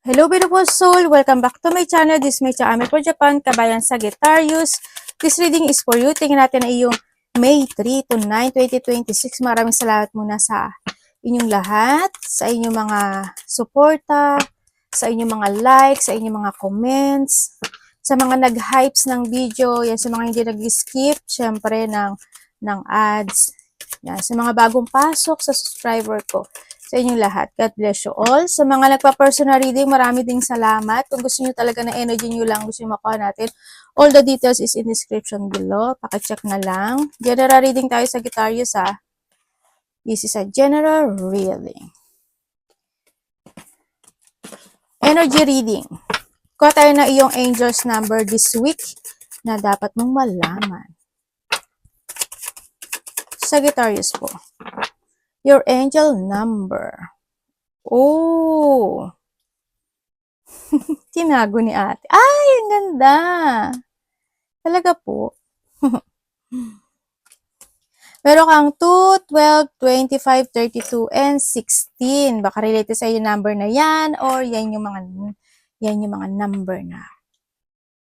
Hello beautiful soul! Welcome back to my channel. This is my channel for Japan, Kabayan Sagittarius. This reading is for you. Tingnan natin na iyong May 3 to 9, 2026. Maraming salamat muna sa inyong lahat, sa inyong mga suporta, sa inyong mga likes, sa inyong mga comments, sa mga nag-hypes ng video, yan, sa mga hindi nag-skip, syempre, ng ads. Yan, sa mga bagong pasok, sa subscriber ko. Sa inyong lahat. God bless you all. Sa mga nagpa-personal reading, marami ding salamat. Kung gusto niyo talaga na energy niyo lang, gusto niyo makuha natin, all the details is in description below. Pakicheck na lang. General reading tayo sa Sagittarius ha. This is a general reading. Energy reading. Kuha tayo na iyong angel's number this week na dapat mong malaman. Sagittarius po. Your angel number. Oh! Tinago ni ate. Ay, ang ganda! Talaga po. Meron kang 2, 12, 25, 32, and 16. Baka related sa yung number na yan or yan yung mga number na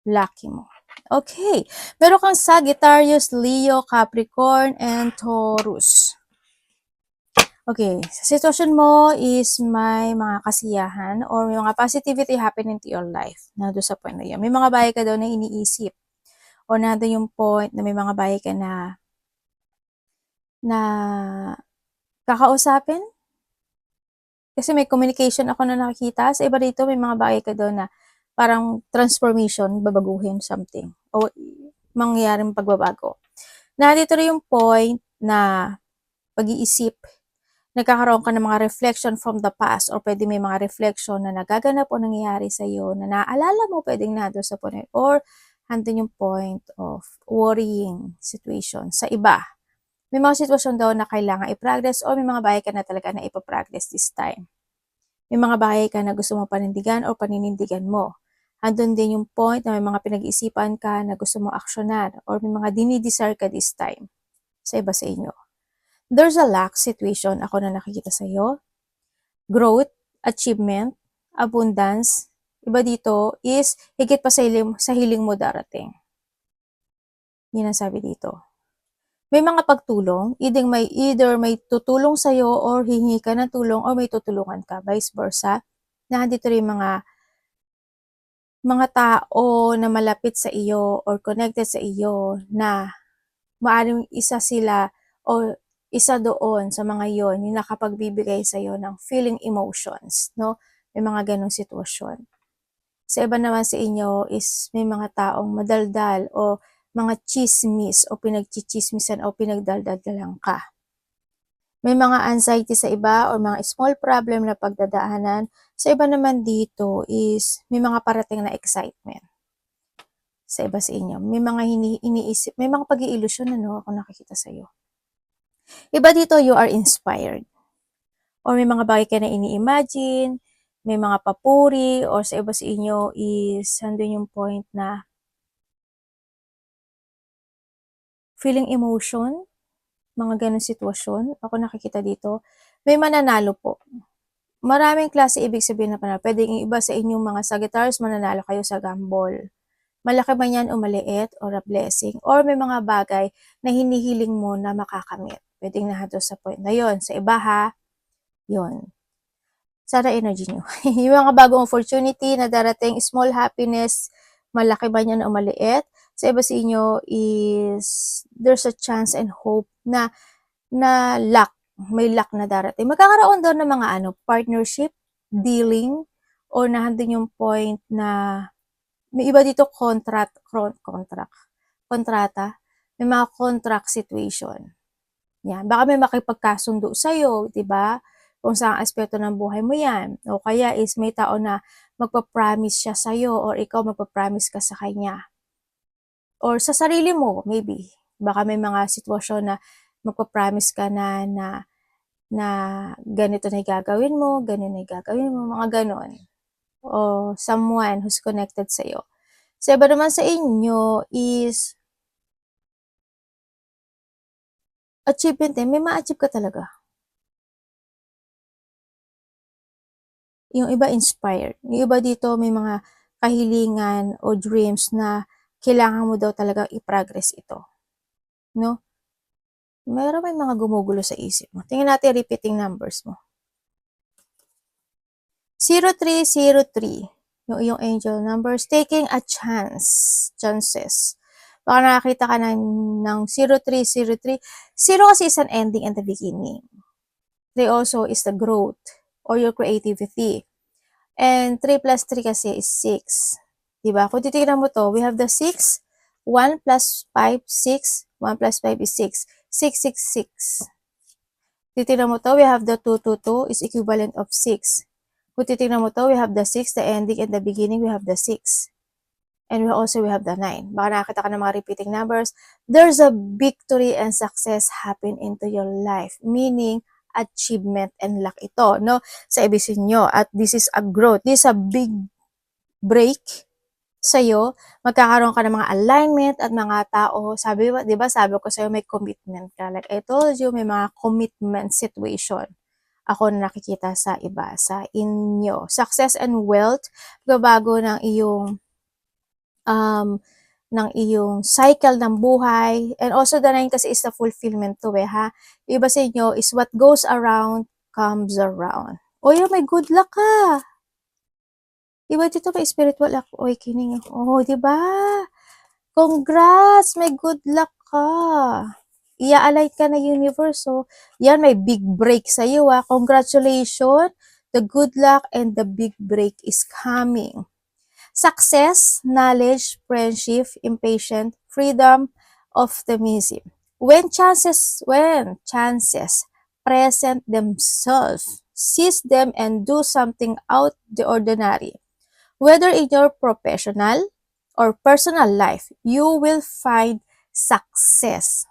lucky mo. Okay. Meron kang Sagittarius, Leo, Capricorn, and Taurus. Okay, sa sitwasyon mo is may mga kasiyahan or may mga positivity happening to your life. Nandun sa point na yun. May mga bagay ka daw na iniisip. O nandun yung point na may mga bagay ka na kakausapin. Kasi may communication ako na nakikita. Sa iba dito, may mga bagay ka daw na parang transformation, babaguhin something. O mangyayaring pagbabago. Nandito rin yung point na pag-iisip, nagkakaroon ka ng mga reflection from the past or pwede may mga reflection na nagaganap o nangyayari sa iyo na naaalala mo pwedeng nado sa point or handin yung point of worrying situation sa iba. May mga sitwasyon daw na kailangan i-progress o may mga bagay ka na talaga na ipaprogress this time. May mga bagay ka na gusto mo panindigan o paninindigan mo. Handun din yung point na may mga pinag-iisipan ka na gusto mo aksyonan or may mga dinidesire ka this time sa iba sa inyo. There's a lack situation ako na nakikita sa iyo. Growth, achievement, abundance. Iba dito is higit pa sa hiling mo darating. Yan ang sabi dito. May mga pagtulong, either may tutulong sa iyo or hihingi ka ng tulong or may tutulungan ka, vice versa. Nandito rin mga tao na malapit sa iyo or connected sa iyo na maaaring isa sila o isa doon sa mga yon yung nakapagbibigay sa iyo ng feeling emotions, no? May mga ganong sitwasyon. Sa iba naman sa inyo is may mga taong madaldal o mga chismis o pinagchichismisan o pinagdaldaldalan ka. May mga anxiety sa iba o mga small problem na pagdadaanan. Sa iba naman dito is may mga parating na excitement. Sa iba sa inyo, may mga iniisip, may mga pag-iilusyon na ako nakikita sa iyo. Iba dito, you are inspired. Or may mga bagay ka na ini-imagine, may mga papuri, or sa iba sa inyo is andun yung point na feeling emotion, mga ganun sitwasyon. Ako nakikita dito, may mananalo po. Maraming klase ibig sabihin na panalo. Pwedeng iba sa inyong mga Sagittarius, mananalo kayo sa gamble. Malaki man yan o maliit or a blessing. Or may mga bagay na hinihiling mo na makakamit. Pwedeng nahado sa point na yon. Sa iba ha, yon. Sana energy nyo. Yung mga bagong opportunity na darating, small happiness, malaki man yan o maliit. Sa iba sa inyo is there's a chance and hope na luck, may luck na darating. Magkakaroon doon ng mga partnership, dealing, or nandun yung point na may iba dito kontrata, may mga contract situation. Yan, baka may makipagkasundo sa'yo, di ba? Kung saang aspeto ng buhay mo yan. O kaya is may tao na magpa-promise siya sa'yo or ikaw magpa-promise ka sa kanya. Or sa sarili mo, maybe. Baka may mga sitwasyon na magpa-promise ka na ganito na gagawin mo, ganito na gagawin mo, mga ganon. O someone who's connected sa'yo. Sa iba naman sa inyo is achievement may ma-achieve ka talaga. Yung iba inspired. Yung iba dito may mga kahilingan o dreams na kailangan mo daw talaga i-progress ito. No? Meron may mga gumugulo sa isip mo. Tingnan natin repeating numbers mo. 0303. Yung iyong angel numbers. Taking a chances. Baka nakakita ka ng 0303. 0 kasi is an ending and the beginning. 3 also is the growth or your creativity. And 3 plus 3 kasi is 6. Diba? Kung titignan mo to, we have the 6. 1 plus 5, 6. 1 plus 5 is 6. 666. Titignan mo to, we have the 222 is equivalent of 6. Kung titignan mo to, we have the 6, the ending and the beginning, we have the 6. And we have the 9. Baka nakakita ka ng mga repeating numbers. There's a victory and success happen into your life. Meaning, achievement and luck ito, no? Sa ibig nyo. At this is a growth. This is a big break sa'yo. Magkakaroon ka ng mga alignment at mga tao. Sabi, di ba, sabi ko sa'yo may commitment ka. Like I told you, may mga commitment situation ako na nakikita sa iba, sa inyo. Success and wealth, bago ng iyong cycle ng buhay. And also the 9 kasi is the fulfillment to ha. Yung iba sa inyo is what goes around comes around. O yun, may good luck ka. Iba dito may spiritual awakening. Oh, di ba? Congrats! May good luck ka. Ia-alight ka na universe. So, yan, may big break sa iyo. Congratulations! The good luck and the big break is coming. Success, knowledge, friendship, impatient, freedom, optimism. When chances present themselves, seize them and do something out the ordinary. Whether in your professional or personal life, you will find success.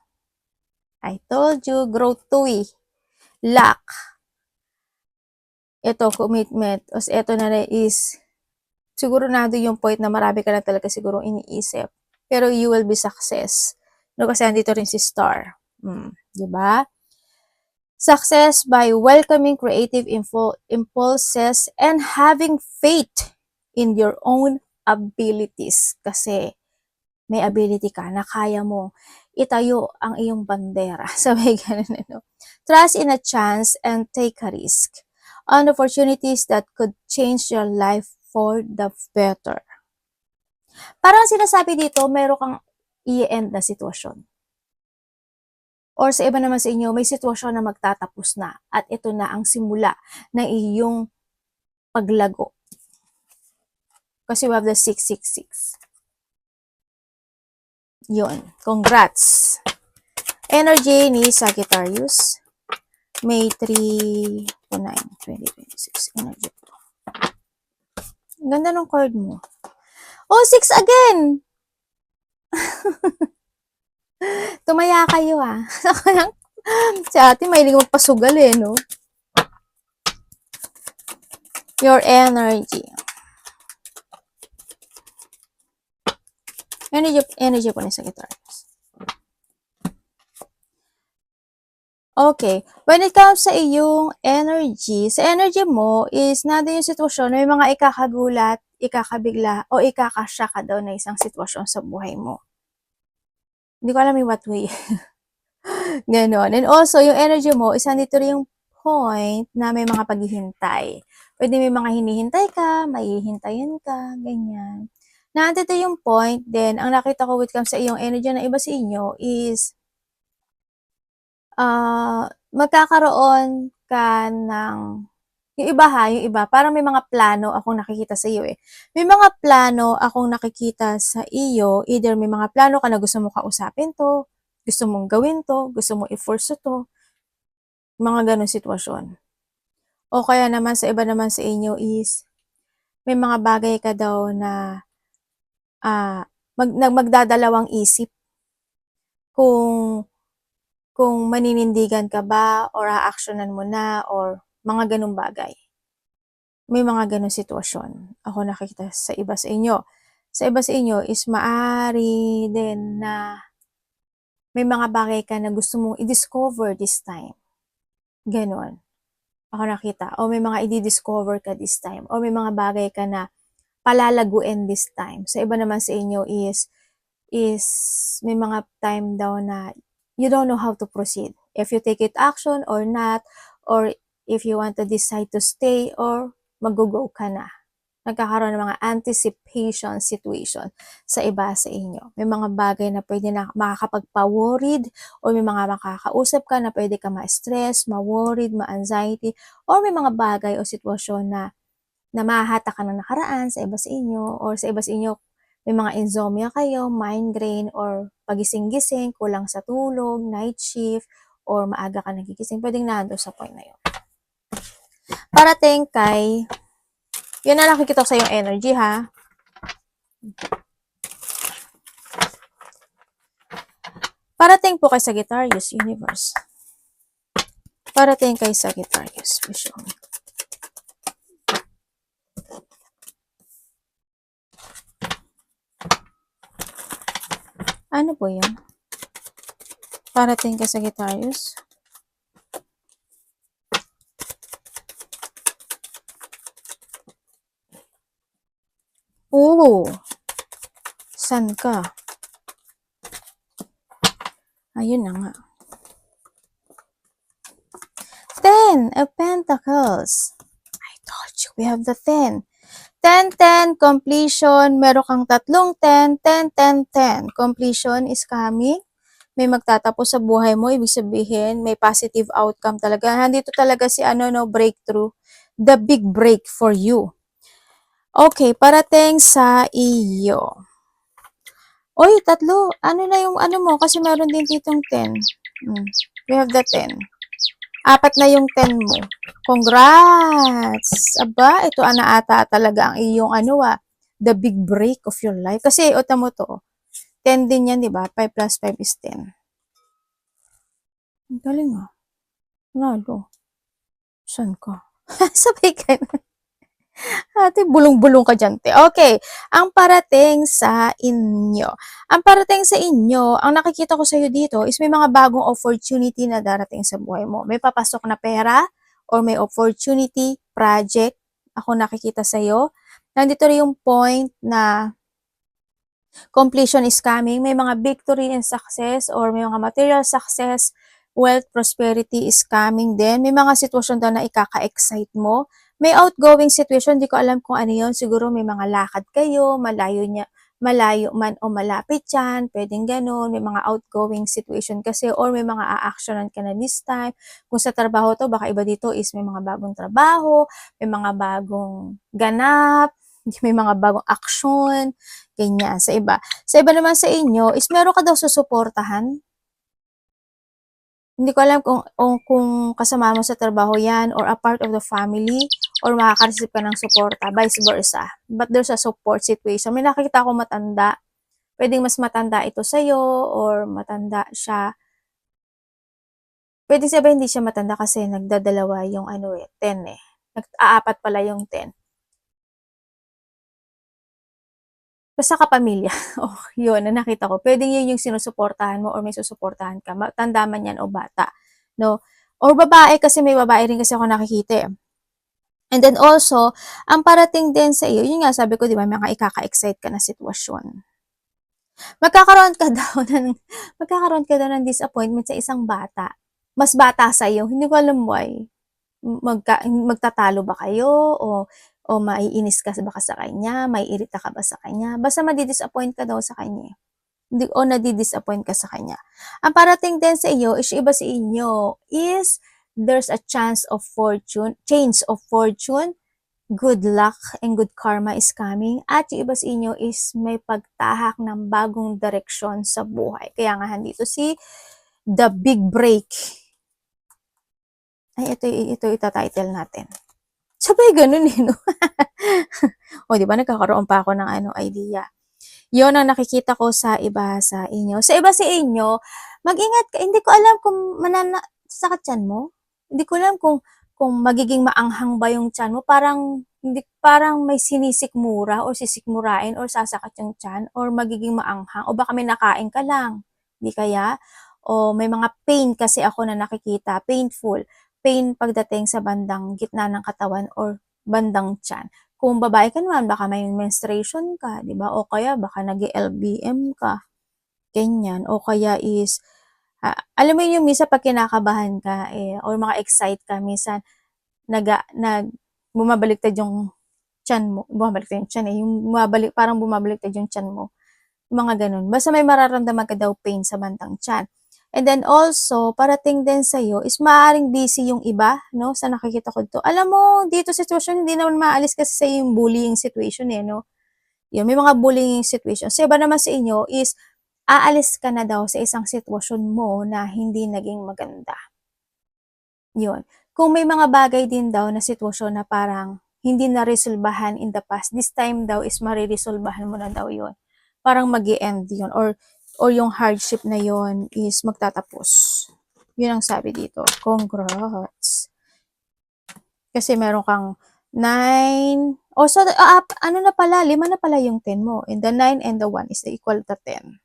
I told you, growth to luck. Ito, commitment. Os ito na is, siguro na doon yung point na marami ka na talaga siguro iniisip. Pero you will be success. No, kasi andito rin si Star. Diba? Success by welcoming creative impulses and having faith in your own abilities. Kasi may ability ka na kaya mo itayo ang iyong bandera. Sabi ganun, ano? Trust in a chance and take a risk on opportunities that could change your life for the better. Parang sinasabi dito, meron kang i-end na sitwasyon. Or sa iba naman sa inyo, may sitwasyon na magtatapos na at ito na ang simula ng iyong paglago. Kasi we have the 666. Yun. Congrats! Energy ni Sagittarius. May 3 to 9, 2026. Energy po. Ganda ng card mo. Oh, 6 again! Tumaya kayo si ate may magpasugal no? Your energy. Energy po ni Sagittarius. Okay. When it comes sa iyong energy, sa energy mo is nandun yung sitwasyon, may mga ikakagulat, ikakabigla, o ikakasya ka daw na isang sitwasyon sa buhay mo. Hindi ko alam in what way. Ganon. And also, yung energy mo is nandito rin yung point na may mga paghihintay. Pwede may mga hinihintay ka, maihintayin ka, ganyan. Nandito yung point, then, ang nakita ko with comes sa iyong energy na iba sa inyo is, magkakaroon ka ng, yung iba, parang may mga plano akong nakikita sa iyo May mga plano akong nakikita sa iyo, either may mga plano ka na gusto mo kausapin to, gusto mong gawin to, gusto mong i-force to, mga ganong sitwasyon. O kaya naman sa iba naman sa inyo is, may mga bagay ka daw na magdadalawang isip kung maninindigan ka ba or aaksyonan mo na or mga ganung bagay. May mga ganung sitwasyon ako nakikita sa iba sa inyo. Sa iba sa inyo is maari din na may mga bagay ka na gusto mong i-discover this time. Ganon. ako nakita, o may mga i-discover ka this time, o may mga bagay ka na palalaguin this time. Sa iba naman sa inyo is may mga time daw na you don't know how to proceed. If you take it action or not, or if you want to decide to stay or mag-go ka na. Nagkakaroon ng mga anticipation situation sa iba sa inyo. May mga bagay na pwede na makakapagpa-worried o may mga makakausap ka na pwede ka ma-stress, ma-worried, ma-anxiety, or may mga bagay o sitwasyon na mahahata ka ng nakaraan sa iba sa inyo, or sa iba sa inyo may mga insomnia kayo, migraine, or pagising-gising, kulang sa tulog, night shift, or maaga ka nagigising, pwedeng nando sa point na yun. Parating kay, yun na nakikita ko sa yung energy ha. Parating po kay Sagittarius, Universe. Parating kay Sagittarius, Vision. Ano po yan? Parating kay Sagittarius. Oh! San ka? Ayun na nga. 10 of Pentacles. I told you, we have the 10. 10, 10, completion. Meron kang tatlong 10, 10, 10, 10. Completion is coming. May magtatapos sa buhay mo. Ibig sabihin, may positive outcome talaga. Nandito talaga si breakthrough. The big break for you. Okay, parating sa iyo. Oy, tatlo. Ano na yung mo? Kasi meron din ditong 10. We have the 10. Apat na yung 10 mo. Congrats! Aba, ito na ata talaga ang iyong the big break of your life. Kasi, ota mo to, 10 din yan, di ba? 5 plus 5 is 10. Ang galing ah. Nalo. Saan ka? Sabay ka na. Ate, bulong-bulong ka dyan, te. Okay, ang parating sa inyo. Ang parating sa inyo, ang nakikita ko sa iyo dito is may mga bagong opportunity na darating sa buhay mo. May papasok na pera or may opportunity, project, ako nakikita sa iyo. Nandito rin yung point na completion is coming. May mga victory and success or may mga material success, wealth, prosperity is coming din. May mga sitwasyon daw na ikaka-excite mo. May outgoing situation, di ko alam kung ano yun. Siguro may mga lakad kayo, malayo man o malapit yan, pwedeng ganun. May mga outgoing situation kasi or may mga a-actionan ka na this time. Kung sa trabaho to, baka iba dito is may mga bagong trabaho, may mga bagong ganap, may mga bagong action, ganyan, sa iba. Sa iba naman sa inyo, is meron ka daw susuportahan. Hindi ko alam kung kasama mo sa trabaho yan or a part of the family or makaka-receive ka ng suporta, vice versa. But there's a support situation. May nakikita ako matanda. Pwedeng mas matanda ito sa'yo or matanda siya. Pwede sabihin hindi siya matanda kasi nagdadalawa yung 10 eh. Nag-aapat pala yung 10. Basta kapamilya. Oh, yun, na nakita ko. Pwede yun yung sinusuportahan mo or may susuportahan ka. Tanda man yan o bata. No? Or babae kasi may babae rin kasi ako nakikita eh. And then also, ang parating din sa iyo, yun nga sabi ko, di ba, mga ikaka-excite ka na sitwasyon. Magkakaroon ka daw ng disappointment sa isang bata. Mas bata sa iyo. Hindi ko alam why. Magtatalo ba kayo o maiinis ka ba sa kanya, maiirita ka ba sa kanya, basta madi-disappoint ka daw sa kanya. O nadi-disappoint ka sa kanya. Ang parating din sa iyo, is iba sa inyo, is there's a change of fortune, good luck and good karma is coming, at yung iba sa inyo is may pagtahak ng bagong direksyon sa buhay. Kaya nga dito si The Big Break. Ay, ito ita-title natin. Sabay ganun eh, no? O, di ba, nagkakaroon pa ako ng idea. Yun ang nakikita ko sa iba sa inyo. Sa iba sa inyo, mag-ingat ka. Hindi ko alam kung sakit tiyan mo. Hindi ko alam kung magiging maanghang ba yung tiyan mo. Parang may sinisikmura or sisikmurain or sasakat yung tiyan or magiging maanghang o baka may nakain ka lang. Hindi kaya? O may mga pain kasi ako na nakikita, painful. pain pagdating sa bandang gitna ng katawan or bandang tiyan. Kung babae ka naman, baka may menstruation ka, di ba? O kaya baka nag-LBM ka, ganyan. O kaya is, alam mo yung minsan pag kinakabahan ka or maka-excite ka, minsan bumabaliktad yung tiyan mo, bumabaliktad yung tiyan yung parang bumabaliktad yung tiyan mo. Mga ganun. Basta may mararamdaman ka daw pain sa bandang tiyan. And then also, parating din sa'yo is maaaring busy yung iba, no? Sa nakikita ko to. Alam mo, dito sitwasyon, hindi naman maalis kasi sa yung bullying situation no? Yun, may mga bullying situation. Sa iba naman sa inyo is, aalis ka na daw sa isang sitwasyon mo na hindi naging maganda. Yun. Kung may mga bagay din daw na sitwasyon na parang hindi na-resolbahan in the past, this time daw is mariresolbahan mo na daw yun. Parang mag-i-end yun or yung hardship na yon is magtatapos. Yun ang sabi dito. Congrats. Kasi meron kang 9. So, ano na pala, 5 na pala yung 10 mo. And the 9 and the 1 is equal to 10.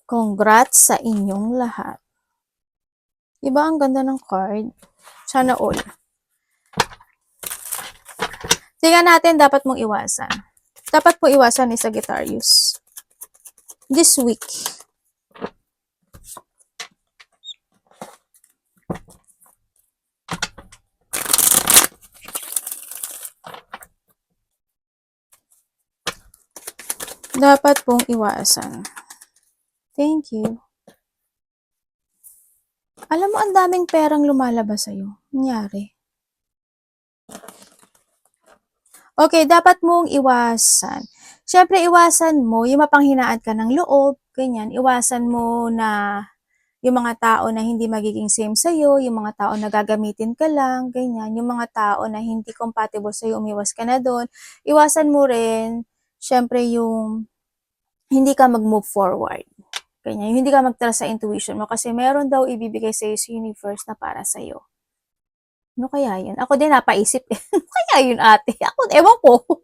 Congrats sa inyong lahat. Diba ang ganda ng card? Sana all. Tingnan natin, dapat mong iwasan. Dapat mo iwasan ni Sagittarius. This week. Dapat pong iwasan. Thank you. Alam mo, ang daming perang lumalabas sa'yo. Nangyari. Okay, dapat mong iwasan. Siyempre, iwasan mo yung mapanghinaan ka ng loob, ganyan. Iwasan mo na yung mga tao na hindi magiging same sa'yo, yung mga tao na gagamitin ka lang, ganyan. Yung mga tao na hindi compatible sa'yo, umiwas ka na doon. Iwasan mo rin, siyempre, yung hindi ka mag-move forward. Ganyan. Yung hindi ka mag-trust sa intuition mo kasi meron daw ibibigay sa'yo sa universe na para sa'yo. Ano kaya yun? Ako din napaisip ano kaya yun, ate? Ako, ewan ko.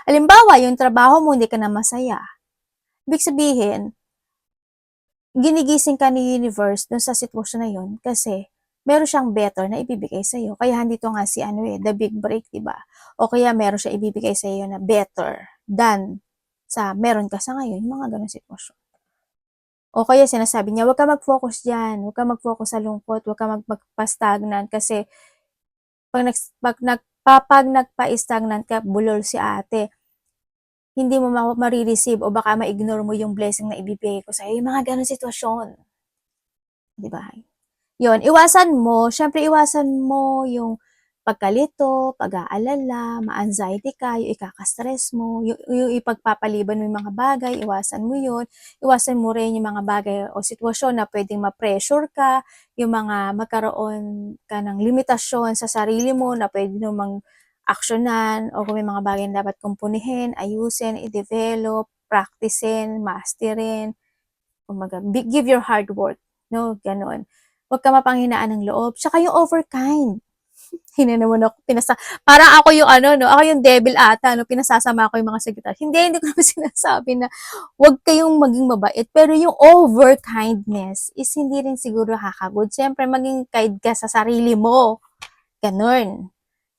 Halimbawa, yung trabaho mo, hindi ka na masaya. Ibig sabihin, ginigising ka ni universe dun sa sitwasyon na yun kasi meron siyang better na ibibigay sa'yo. Kaya handito nga si the big break, diba? O kaya meron siya ibibigay sa'yo na better than sa meron ka sa ngayon, yung mga ganun sitwasyon. O kaya sinasabi niya, huwag ka mag-focus dyan, huwag ka mag-focus sa lungkot, huwag ka magpa-stagnant kasi pag nagpa-stagnant ka, bulol si ate, hindi mo marireceive o baka ma-ignore mo yung blessing na ibibigay ko sa'yo. Yung mga ganun sitwasyon. Diba? Yun, iwasan mo, syempre iwasan mo yung pagkalito, pag-aalala, ma-anxiety ka, yung ikaka-stress mo, yung ipagpapaliban mo yung mga bagay, iwasan mo yun. Iwasan mo rin yung mga bagay o sitwasyon na pwedeng ma-pressure ka, yung mga magkaroon ka ng limitasyon sa sarili mo na pwede namang aksyonan o kung may mga bagay na dapat kumpunihin, ayusin, i-develop, practicein, masterin, give your hard work, no? Ganon. Huwag ka mapanghinaan ng loob. Tsaka yung overkind. Naman ako, parang ako yung ako yung devil ata, pinasasama ko yung mga Sagittarius. Hindi ko naman sinasabi na huwag kayong maging mabait, pero yung overkindness is hindi rin siguro kakagod. Siyempre, maging kind ka sa sarili mo. Ganun.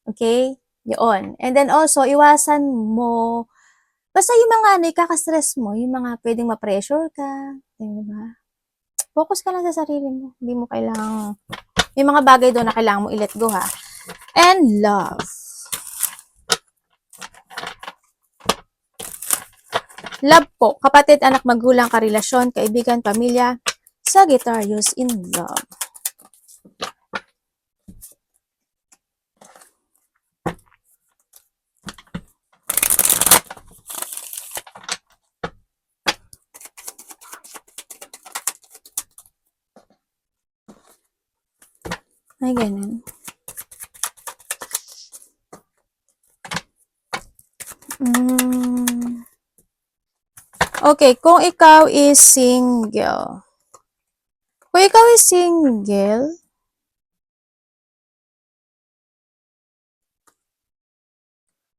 Okay? Yun. And then also, iwasan mo, basta yung mga ikaka-stress mo, yung mga pwedeng ma-pressure ka, diba? Focus ka lang sa sarili mo. Hindi mo kailangang, may mga bagay doon na kailangan mo i-let go, ha? And love. Love po, kapatid, anak, magulang, karelasyon, kaibigan, pamilya, Sagittarius in love. Ay, ganun. Okay, kung ikaw is single. Kung ikaw is single,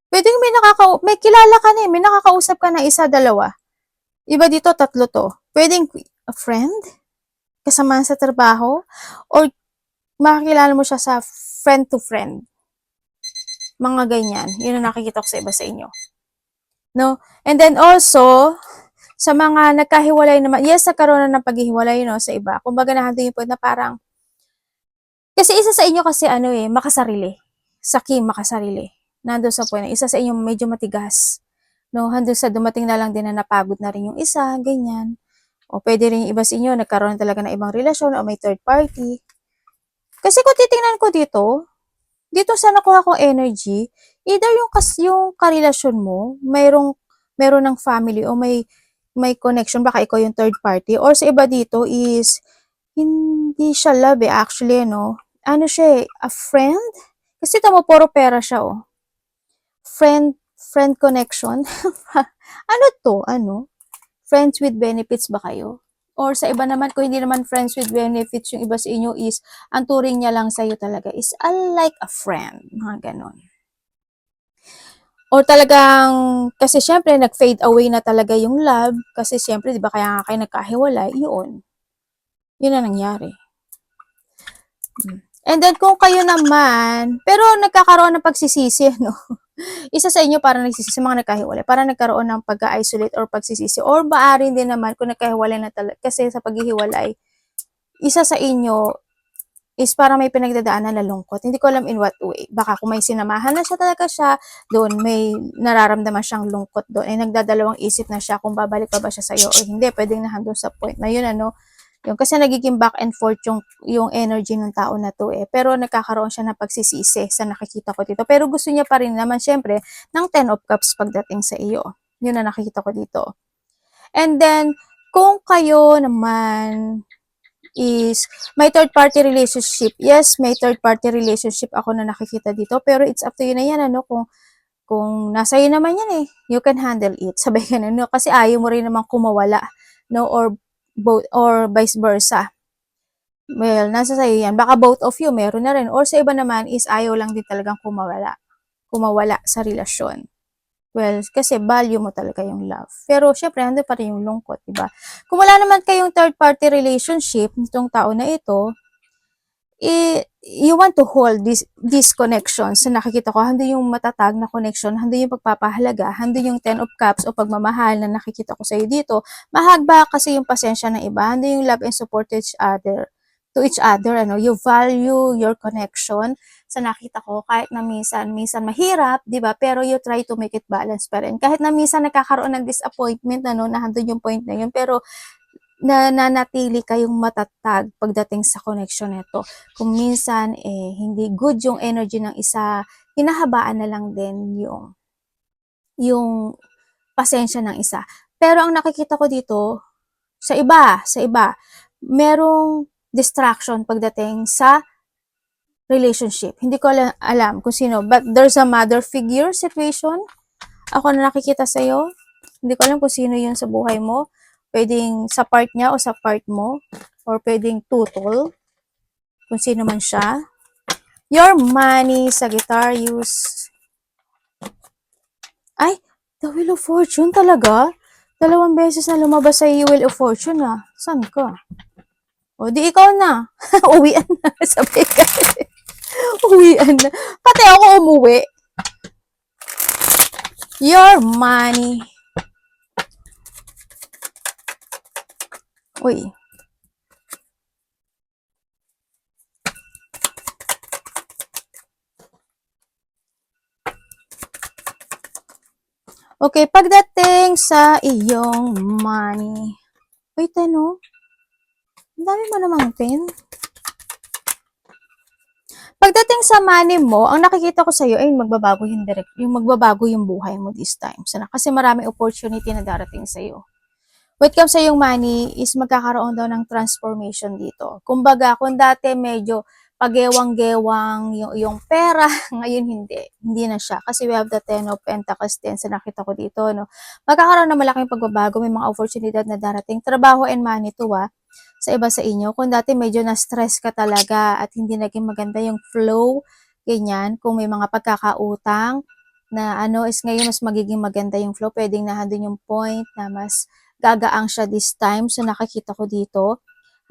pwedeng may kilala ka na may nakakausap ka na isa, dalawa. Iba dito, 3 to. Pwedeng a friend, kasama sa trabaho, or makakilala mo siya sa friend to friend. Mga ganyan. Yun ang nakikita ko sa iba sa inyo. No? And then also, sa mga nagkahiwalay naman, yes, nagkaroon na ng paghihiwalay, no, sa iba. Kumbaga nandun yung point na parang, kasi isa sa inyo kasi makasarili. Sa Kim, makasarili. Nandun sa point na isa sa inyo medyo matigas. No, hanggang sa dumating na lang din na napagod na rin yung isa, ganyan. O pwede rin yung iba sa inyo, nagkaroon talaga ng ibang relasyon o may third party. Kasi kung titingnan ko dito sa nakuha kong energy, either yung karelasyon mo, meron ng family o may connection, baka ikaw yung third party, or sa iba dito is, hindi siya love actually, no? Ano siya a friend? Kasi tamo, puro pera siya, oh. Friend connection? Ano to? Ano? Friends with benefits ba kayo? Or sa iba naman, kung hindi naman friends with benefits, yung iba sa inyo is, ang turing niya lang sa'yo talaga is like a friend. Mga ganon. Or talagang, kasi syempre, nag-fade away na talaga yung love. Kasi syempre, di ba, kaya nga kayo nagkahiwalay, yun. Yun na nangyari. And then, kung kayo naman, pero nagkakaroon ng pagsisisi, no? Isa sa inyo parang nagsisisi, mga nagkahiwalay, parang nagkaroon ng pag-isolate or pagsisisi. Or maaari din naman kung nagkahiwalay na talaga, kasi sa paghihiwalay, isa sa inyo is parang may pinagdadaanan na lungkot. Hindi ko alam in what way. Baka kung may sinamahan na siya talaga siya, doon may nararamdaman siyang lungkot doon. Ay nagdadalawang isip na siya kung babalik pa ba siya sa'yo o hindi. Pwedeng nahandun sa point na yun, yung kasi nagiging back and forth yung energy ng tao na to Pero nagkakaroon siya ng pagsisisi sa nakikita ko dito. Pero gusto niya pa rin naman syempre ng 10 of cups pagdating sa iyo. Yun na nakikita ko dito. And then, kung kayo naman is may third party relationship. Yes, may third party relationship ako na nakikita dito. Pero it's up to you na yan, kung nasa iyo naman yan you can handle it. Sabay ka no? Kasi ayaw mo rin naman kumawala, no? Or both, or vice versa. Well, nasa sa'yo yan. Baka both of you, meron na rin. Or sa iba naman is ayaw lang din talagang kumawala sa relasyon. Well, kasi value mo talaga yung love. Pero syempre, nandun pa rin yung lungkot, diba? Kung wala naman kayong third party relationship nitong tao na ito, you want to hold these connections. So, nakikita ko, hando yung matatag na connection, hando yung pagpapahalaga, hando yung 10 of cups o pagmamahal na nakikita ko sa'yo dito. Mahagba kasi yung pasensya ng iba, hando yung love and support to each other, you value your connection. Sa nakita ko, kahit na minsan mahirap, di ba? Pero you try to make it balance pa rin. Kahit na minsan nagkakaroon ng disappointment, na handun yung point na yun, pero nanatili kayong matatag pagdating sa connection nito. Kung minsan hindi good yung energy ng isa, hinahabaan na lang din yung pasensya ng isa. Pero ang nakikita ko dito sa iba, merong distraction pagdating sa relationship. Hindi ko alam kung sino, but there's a mother figure situation. Ako na nakikita sa iyo. Hindi ko alam kung sino 'yun sa buhay mo. Pwedeng sa part niya o sa part mo, or pwedeng tutol, kung sino man siya. Your money, Sagittarius. Ay, the Wheel of Fortune talaga? 2 beses na lumabas sa Wheel of Fortune Saan ka? O di ikaw na. Uwian na. Sabi ka. Uwian na. Pati ako umuwi. Your money. Uy. Okay, pagdating sa iyong money. Uy, 10 Ang dami mo namang 10. Pagdating sa money mo, ang nakikita ko sa iyo ay magbabago yung buhay mo this time. Kasi maraming opportunity na darating sa iyo. When it comes sa yung money is magkakaroon daw ng transformation dito. Kumbaga, kung dati medyo pagewang-gewang yung pera, ngayon hindi na siya. Kasi we have the 10 of Pentacles din sa nakita ko dito, Magkakaroon ng malaking pagbabago, may mga oportunidad na darating. Trabaho and money to, sa iba sa inyo. Kung dati medyo na-stress ka talaga at hindi naging maganda yung flow, ganyan, kung may mga pagkakautang na is ngayon mas magiging maganda yung flow, pwedeng nahandun yung point na mas gagaang siya this time. So, nakakita ko dito.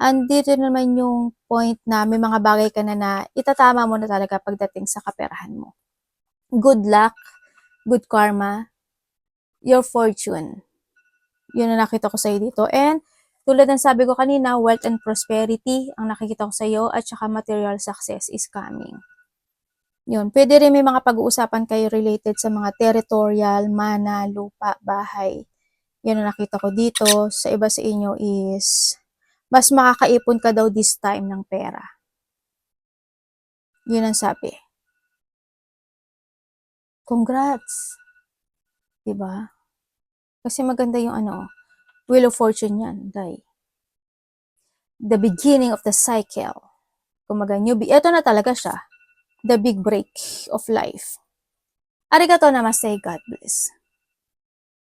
Andito naman yung point na may mga bagay ka na itatama mo na talaga pagdating sa kaperahan mo. Good luck, good karma, your fortune. Yun ang nakita ko sa'yo dito. And tulad ng sabi ko kanina, wealth and prosperity ang nakikita ko sa'yo at saka material success is coming. Yun. Pwede rin may mga pag-uusapan kayo related sa mga territorial, mana, lupa, bahay. Yun ang nakita ko dito. Sa iba sa inyo is mas makakaipon ka daw this time ng pera. Yun ang sabi. Congrats! Diba? Kasi maganda yung Wheel of Fortune yan, day. The beginning of the cycle. Kumaga, ito na talaga siya. The big break of life. Arigato namaste, God bless.